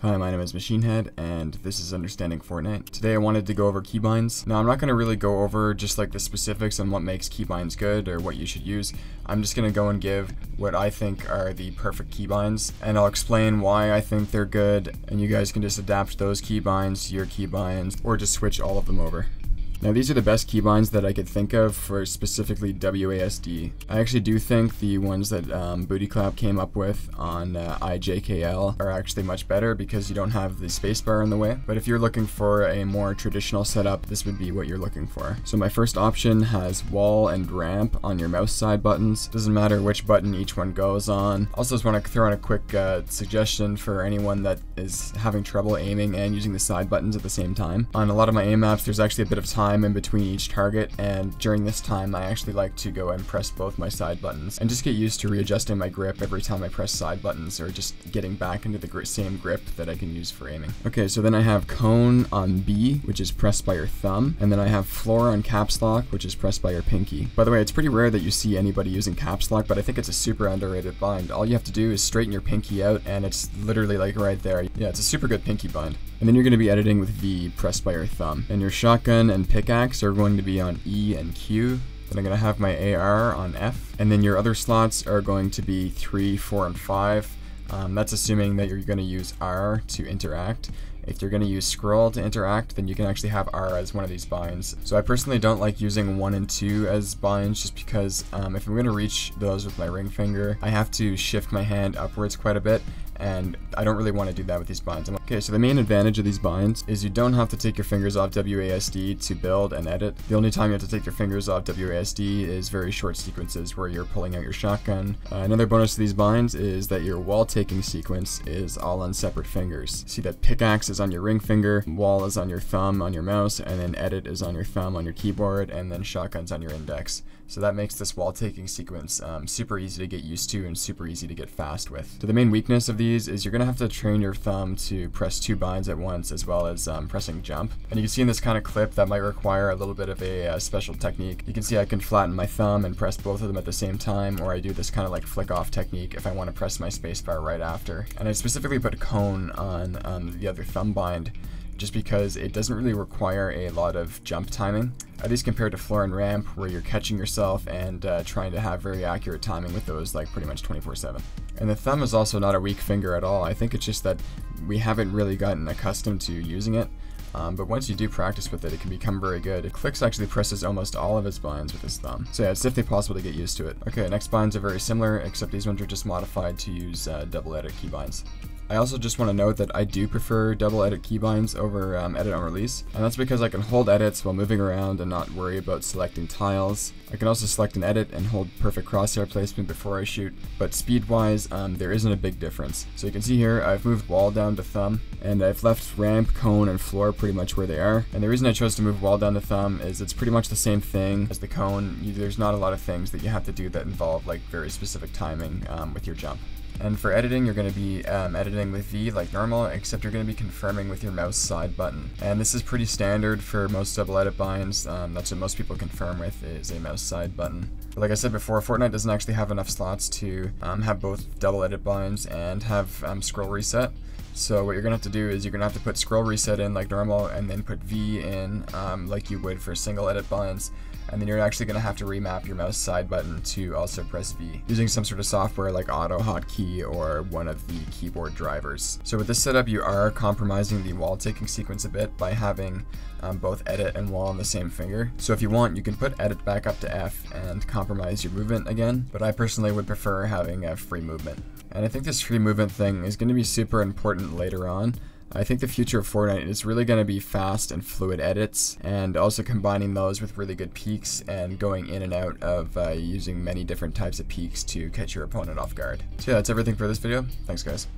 Hi, my name is Machinehead, and this is Understanding Fortnite. Today I wanted to go over keybinds. Now I'm not going to really go over just like the specifics on what makes keybinds good or what you should use. I'm just going to go and give what I think are the perfect keybinds, and I'll explain why I think they're good, and you guys can just adapt those keybinds to your keybinds, or just switch all of them over. Now these are the best keybinds that I could think of for specifically WASD. I actually do think the ones that Booty Clap came up with on IJKL are actually much better because you don't have the spacebar in the way. But if you're looking for a more traditional setup, this would be what you're looking for. So my first option has wall and ramp on your mouse side buttons. Doesn't matter which button each one goes on. Also just want to throw in a quick suggestion for anyone that is having trouble aiming and using the side buttons at the same time. On a lot of my aim apps, there's actually a bit of time in between each target, and during this time I actually like to go and press both my side buttons and just get used to readjusting my grip every time I press side buttons, or just getting back into the same grip that I can use for aiming. Okay, so then I have cone on B, which is pressed by your thumb, and then I have floor on caps lock, which is pressed by your pinky. By the way, it's pretty rare that you see anybody using caps lock, but I think it's a super underrated bind. All you have to do is straighten your pinky out and it's literally like right there. Yeah, it's a super good pinky bind. And then you're going to be editing with V pressed by your thumb. And your shotgun and pickaxe are going to be on E and Q. Then I'm going to have my AR on F. And then your other slots are going to be 3, 4, and 5. That's assuming that you're going to use R to interact. If you're going to use scroll to interact, then you can actually have R as one of these binds. So I personally don't like using 1 and 2 as binds, just because if I'm going to reach those with my ring finger, I have to shift my hand upwards quite a bit, and I don't really want to do that with these binds. Okay, so the main advantage of these binds is you don't have to take your fingers off WASD to build and edit. The only time you have to take your fingers off WASD is very short sequences where you're pulling out your shotgun. Another bonus to these binds is that your wall taking sequence is all on separate fingers. See that pickaxe is on your ring finger, wall is on your thumb on your mouse, and then edit is on your thumb on your keyboard, and then shotgun's on your index. So that makes this wall taking sequence super easy to get used to and super easy to get fast with. So the main weakness of these is you're going to have to train your thumb to press 2 binds at once, as well as pressing jump. And you can see in this kind of clip that might require a little bit of a special technique. You can see I can flatten my thumb and press both of them at the same time, or I do this kind of like flick off technique if I want to press my spacebar right after. And I specifically put cone on the other thumb bind, just because it doesn't really require a lot of jump timing, at least compared to floor and ramp, where you're catching yourself and trying to have very accurate timing with those like pretty much 24/7. And the thumb is also not a weak finger at all. I think it's just that we haven't really gotten accustomed to using it. But once you do practice with it, it can become very good. Clicks actually presses almost all of his binds with his thumb. So yeah, it's definitely possible to get used to it. Okay, next binds are very similar, except these ones are just modified to use double edit keybinds. I also just want to note that I do prefer double edit keybinds over edit on release, and that's because I can hold edits while moving around and not worry about selecting tiles. I can also select an edit and hold perfect crosshair placement before I shoot, but speed wise there isn't a big difference. So you can see here I've moved wall down to thumb, and I've left ramp, cone, and floor pretty much where they are. And the reason I chose to move wall down to thumb is it's pretty much the same thing as the cone. There's not a lot of things that you have to do that involve like very specific timing with your jump. And for editing, you're going to be editing with V like normal, except you're going to be confirming with your mouse side button. And this is pretty standard for most double edit binds. That's what most people confirm with, is a mouse side button. But like I said before, Fortnite doesn't actually have enough slots to have both double edit binds and have scroll reset. So what you're going to have to do is you're going to have to put scroll reset in like normal, and then put V in like you would for single edit binds. And then you're actually going to have to remap your mouse side button to also press V, using some sort of software like Auto Hotkey or one of the keyboard drivers. So with this setup, you are compromising the wall taking sequence a bit by having both edit and wall on the same finger. So if you want, you can put edit back up to F and compromise your movement again, but I personally would prefer having a free movement. And I think this free movement thing is going to be super important later on. I think the future of Fortnite is really going to be fast and fluid edits, and also combining those with really good peeks and going in and out of using many different types of peeks to catch your opponent off guard. So yeah, that's everything for this video. Thanks guys.